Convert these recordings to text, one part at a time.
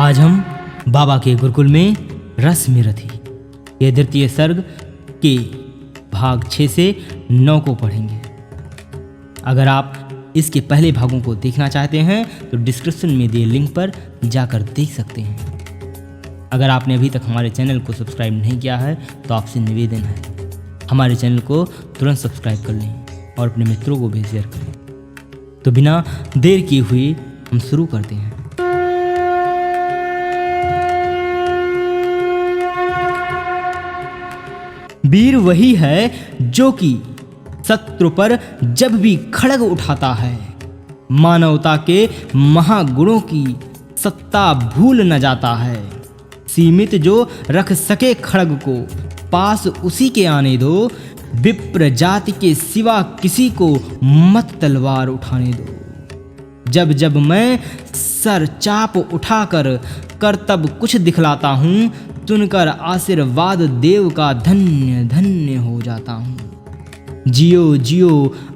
आज हम बाबा के गुरुकुल में रस में रथी के द्वितीय सर्ग के भाग 6 से 9 को पढ़ेंगे। अगर आप इसके पहले भागों को देखना चाहते हैं तो डिस्क्रिप्शन में दिए लिंक पर जाकर देख सकते हैं। अगर आपने अभी तक हमारे चैनल को सब्सक्राइब नहीं किया है तो आपसे निवेदन है हमारे चैनल को तुरंत सब्सक्राइब कर लें और अपने मित्रों को भी शेयर करें। तो बिना देर किए हुए हम शुरू करते हैं। वीर वही है जो कि शत्रु पर जब भी खड्ग उठाता है मानवता के महागुणों की सत्ता भूल न जाता है। सीमित जो रख सके खड्ग को पास उसी के आने दो। विप्र जाति के सिवा किसी को मत तलवार उठाने दो। जब जब मैं सर चाप उठाकर करतब कुछ दिखलाता हूँ सुनकर आशीर्वाद देव का धन्य धन्य हो जाता हूँ। जियो जियो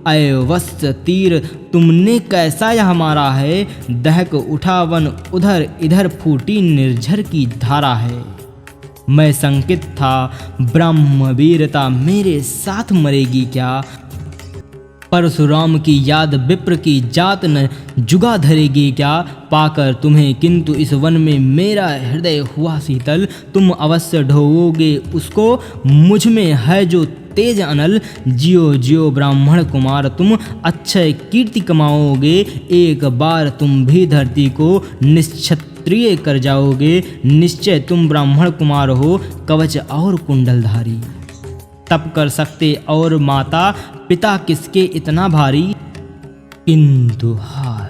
अय वत्स तीर तुमने कैसा यह मारा है। दहक उठा वन उधर इधर फूटी निर्झर की धारा है। मैं संकित था ब्रह्म वीरता मेरे साथ मरेगी क्या। परशुराम की याद विप्र की जात न जुगा धरेगी क्या। पाकर तुम्हें किंतु इस वन में मेरा हृदय हुआ शीतल। तुम अवश्य ढोओगे उसको मुझ में है जो तेज अनल। जियो जियो ब्राह्मण कुमार तुम अक्षय कीर्ति कमाओगे। एक बार तुम भी धरती को निश्क्षत्रिय कर जाओगे। निश्चय तुम ब्राह्मण कुमार हो कवच और कुंडलधारी। तप कर सकते और माता पिता किसके इतना भारी। किंतु हाय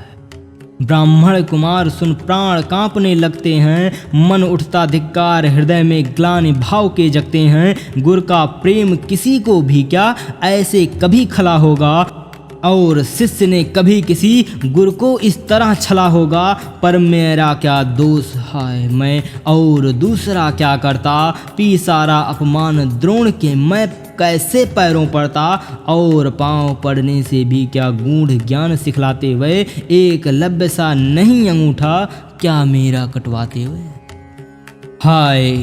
ब्राह्मण कुमार सुन प्राण कांपने लगते हैं। मन उठता धिक्कार हृदय में ग्लानि भाव के जगते हैं। गुर का प्रेम किसी को भी क्या ऐसे कभी खला होगा। और शिष्य ने कभी किसी गुरु को इस तरह छला होगा। पर मेरा क्या दोष है मैं और दूसरा क्या करता। पी सारा अपमान द्रोण के मैं कैसे पैरों पड़ता। और पांव पड़ने से भी क्या गूढ़ ज्ञान सिखलाते हुए एकलव्य सा नहीं अंगूठा क्या मेरा कटवाते हुए। हाय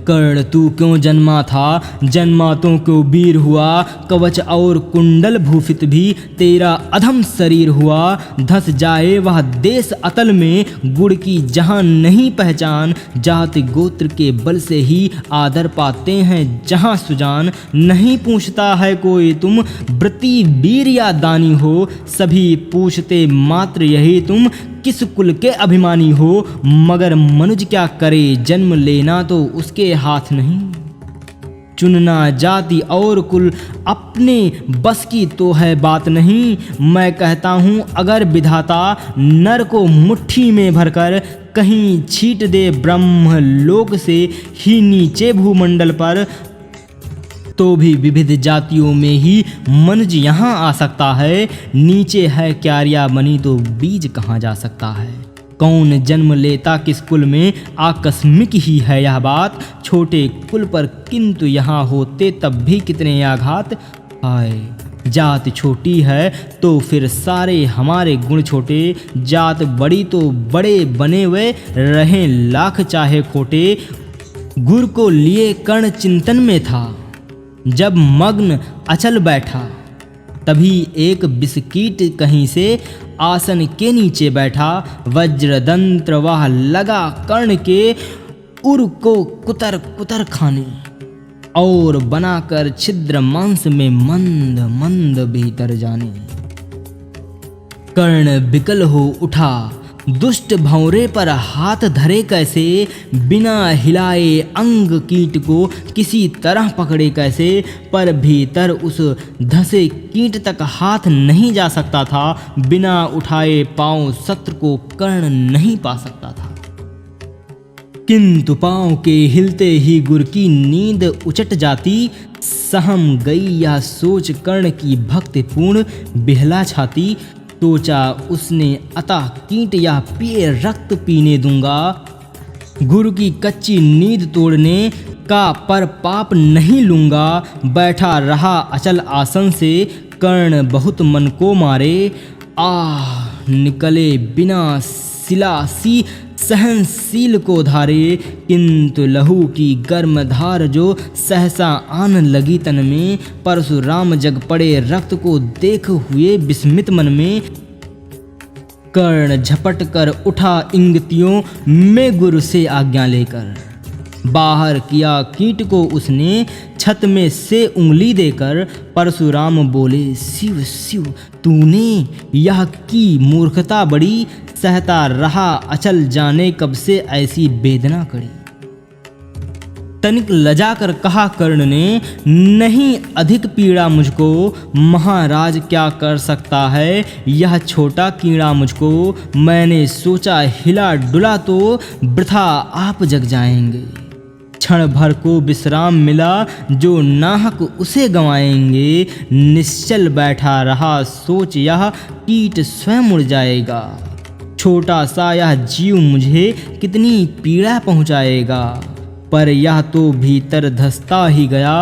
कर्ण तू क्यों जन्मा था जन्मा तो क्यों वीर हुआ। कवच और कुंडल भूषित भी तेरा अधम शरीर हुआ। धस जाए वह देश अतल में गुड़ की जहां नहीं पहचान। जाति गोत्र के बल से ही आदर पाते हैं जहां सुजान। नहीं पूछता है कोई तुम व्रती वीर या दानी हो। सभी पूछते मात्र यही तुम किस कुल के अभिमानी हो। मगर मनुज क्या करे जन्म लेना तो उसके हाथ नहीं। चुनना जाति और कुल अपने बस की तो है बात नहीं। मैं कहता हूँ अगर विधाता नर को मुट्ठी में भरकर कहीं छीट दे ब्रह्म लोक से ही नीचे भूमंडल पर तो भी विविध जातियों में ही मनुज यहाँ आ सकता है। नीचे है क्यारिया बनी तो बीज कहाँ जा सकता है। कौन जन्म लेता किस कुल में आकस्मिक ही है यह बात। छोटे कुल पर किंतु यहाँ होते तब भी कितने आघात। हाय जात छोटी है तो फिर सारे हमारे गुण छोटे। जात बड़ी तो बड़े बने हुए रहें लाख चाहे खोटे। गुर को लिए कर्ण चिंतन में था जब मग्न अचल बैठा। तभी एक बिस्कीट कहीं से आसन के नीचे बैठा। वज्रदंत्र वह लगा कर्ण के उर को कुतर कुतर खाने। और बनाकर छिद्र मांस में मंद मंद भीतर जाने। कर्ण विकल हो उठा दुष्ट भौरे पर हाथ धरे कैसे। बिना हिलाए अंग कीट को किसी तरह पकड़े कैसे। पर भीतर उस धसे कीट तक हाथ नहीं जा सकता था। बिना उठाए पांव शत्रु को कर्ण नहीं पा सकता था। किंतु पांव के हिलते ही गुर की नींद उचट जाती। सहम गई यह सोच कर्ण की भक्तिपूर्ण बिहला छाती। सोचा उसने अतः कीट या पिए रक्त पीने दूंगा। गुरु की कच्ची नींद तोड़ने का पर पाप नहीं लूंगा। बैठा रहा अचल आसन से कर्ण बहुत मन को मारे। आह निकले बिना शिला सी सहनशील को धारे, किंतु लहू की गर्म धार जो सहसा आन लगी तन में। परशुराम जग पड़े रक्त को देख हुए विस्मित मन में। कर्ण झपट कर उठा इंगितियों में गुरु से आज्ञा लेकर। बाहर किया कीट को उसने छत में से उंगली देकर। परशुराम बोले शिव शिव तूने यह की मूर्खता बड़ी। सहता रहा अचल जाने कब से ऐसी वेदना कड़ी। तनिक लजा कर कहा कर्ण ने, नहीं अधिक पीड़ा मुझको। महाराज क्या कर सकता है यह छोटा कीड़ा मुझको। मैंने सोचा हिला डुला तो वृथा आप जग जाएंगे। क्षण भर को विश्राम मिला जो नाहक उसे गंवाएंगे। निश्चल बैठा रहा सोच यह कीट स्वयं उड़ जाएगा। छोटा सा यह जीव मुझे कितनी पीड़ा पहुंचाएगा। पर यह तो भीतर धंसता ही गया,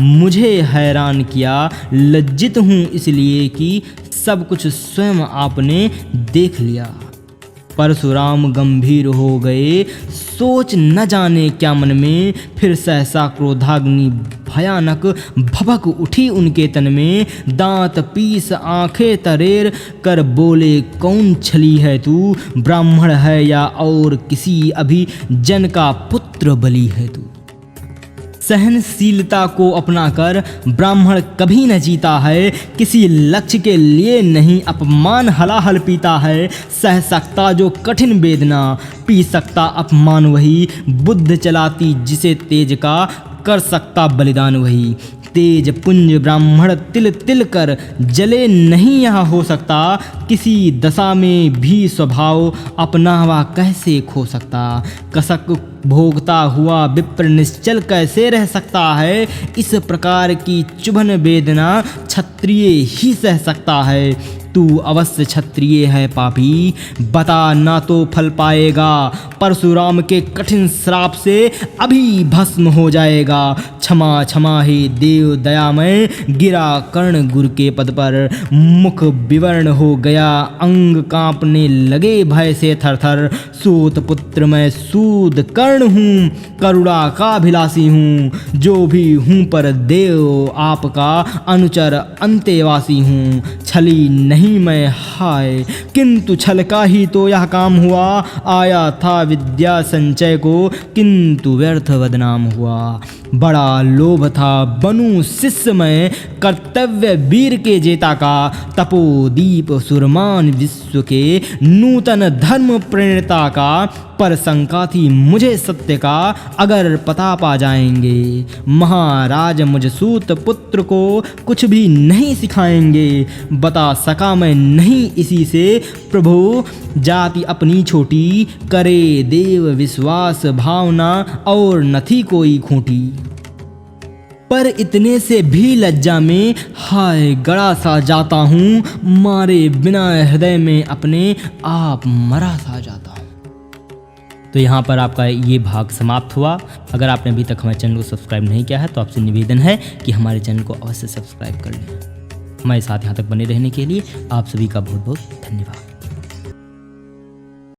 मुझे हैरान किया। लज्जित हूँ इसलिए कि सब कुछ स्वयं आपने देख लिया। परशुराम गंभीर हो गए, सोच न जाने क्या मन में। फिर सहसा क्रोधाग्नि भयानक भभक उठी उनके तन में। दांत पीस आंखें तरेर कर बोले, कौन छली है तू? ब्राह्मण है या और किसी अभी जन का पुत्र बलि है तू? सहनशीलता को अपनाकर ब्राह्मण कभी न जीता है। किसी लक्ष्य के लिए नहीं अपमान हलाहल पीता है। सह सकता जो कठिन वेदना, पी सकता अपमान वही। बुद्ध चलाती जिसे तेज का, कर सकता बलिदान वही। तेज पुंज ब्राह्मण तिल तिल कर जले नहीं यहाँ हो सकता। किसी दशा में भी स्वभाव अपना हुआ कैसे खो सकता। कसक भोगता हुआ विप्र निश्चल कैसे रह सकता है। इस प्रकार की चुभन वेदना क्षत्रिय ही सह सकता है। तू अवश्य क्षत्रिय है पापी, बता ना तो फल पाएगा। परशुराम के कठिन श्राप से अभी भस्म हो जाएगा। क्षमा क्षमा हे देव दयामय, गिरा कर्ण गुरु के पद पर। मुख विवर्ण हो गया, अंग कांपने लगे भय से थरथर। सूत पुत्र मैं सूद कर्ण हूँ, करुणा का अभिलाषी हूँ। जो भी हूँ पर देव आपका अनुचर अंतेवासी हूँ। छली नहीं मैं हाय, किंतु छल का ही तो यह काम हुआ। आया था विद्या संचय को, किंतु व्यर्थ बदनाम हुआ। बड़ा लोभ था बनूं शिष्य मैं, कर्तव्य वीर के जेता का। तपोदीप सुरमान विश्व के, नूतन धर्म प्रणेता का। पर शंका थी मुझे सत्य का, अगर पता पा जाएंगे। महाराज मुझ सूत पुत्र को कुछ भी नहीं सिखाएंगे। बता सका मैं नहीं इसी से, प्रभु जाति अपनी छोटी। करे देव विश्वास भावना, और न थी कोई खूंटी। पर इतने से भी लज्जा में हाय गड़ा सा जाता हूँ। मारे बिना हृदय में अपने आप मरा सा जाता हूँ। तो यहाँ पर आपका ये भाग समाप्त हुआ। अगर आपने अभी तक हमारे चैनल को सब्सक्राइब नहीं किया है तो आपसे निवेदन है कि हमारे चैनल को अवश्य सब्सक्राइब कर लें। हमारे साथ यहाँ तक बने रहने के लिए आप सभी का बहुत बहुत धन्यवाद।